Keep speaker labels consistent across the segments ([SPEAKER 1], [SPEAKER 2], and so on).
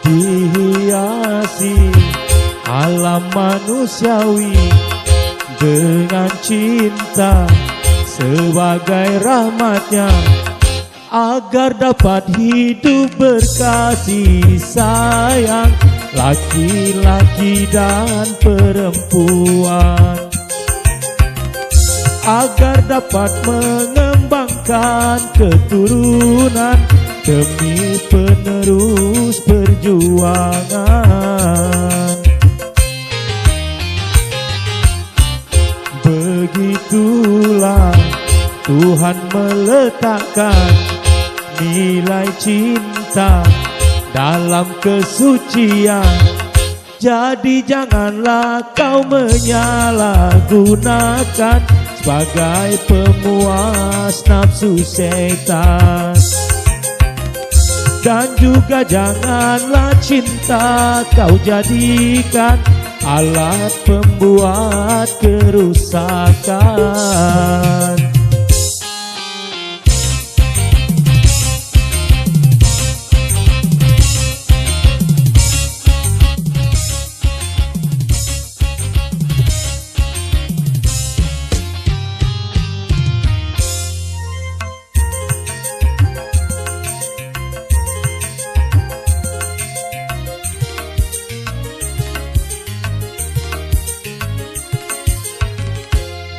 [SPEAKER 1] dihiasi alam manusiawi dengan cinta sebagai rahmatnya, agar dapat hidup berkasih sayang laki-laki dan perempuan, agar dapat mengembangkan keturunan demi penerus perjuangan. Begitulah Tuhan meletakkan nilai cinta dalam kesucian. Jadi janganlah kau menyalahgunakan sebagai pemuas nafsu setan. Dan juga janganlah cinta kau jadikan alat pembuat kerusakan.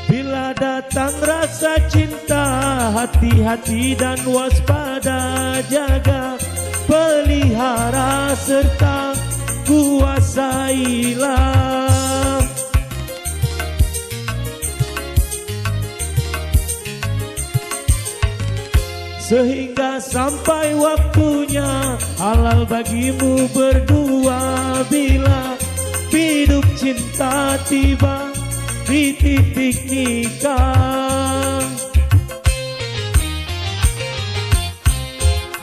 [SPEAKER 1] Bila datang rasa cinta, hati-hati dan waspada, jaga, pelihara serta kuasailah. Sehingga sampai waktunya halal bagimu berdua, bila hidup cinta tiba di titik nikah.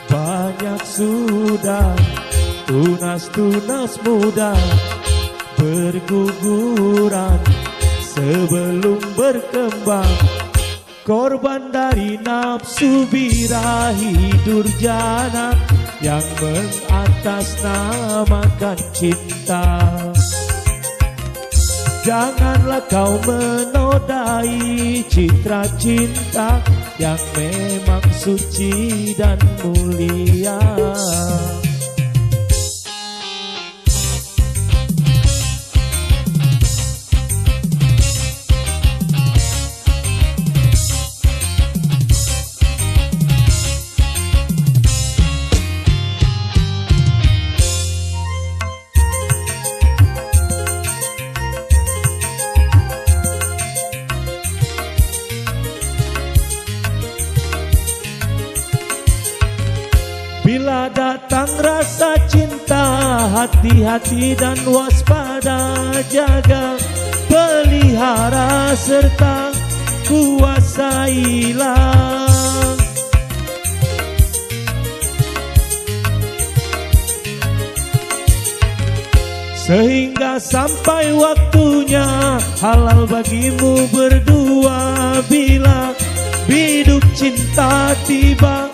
[SPEAKER 1] Banyak sudah tunas-tunas muda berguguran sebelum berkembang, korban dari nafsu birahi durjana yang mengatasnamakan cinta. Janganlah kau menodai citra cinta yang memang suci dan mulia. Bila datang rasa cinta, hati-hati dan waspada, jaga, pelihara serta kuasailah. Sehingga sampai waktunya halal bagimu berdua, bila hidup cinta tiba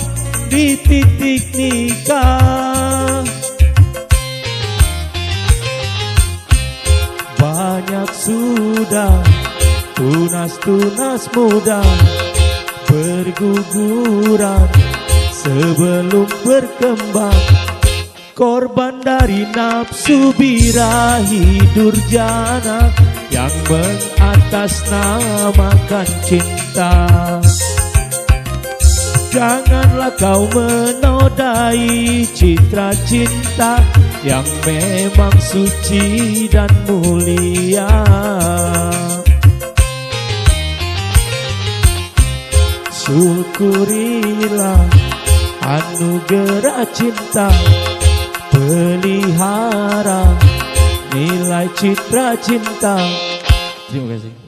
[SPEAKER 1] di titik nikah. Banyak sudah tunas-tunas muda berguguran sebelum berkembang, korban dari nafsu birahi durjana yang mengatasnamakan cinta. Janganlah kau menodai citra cinta yang memang suci dan mulia. Syukurilah anugerah cinta, pelihara nilai citra cinta. Terima kasih.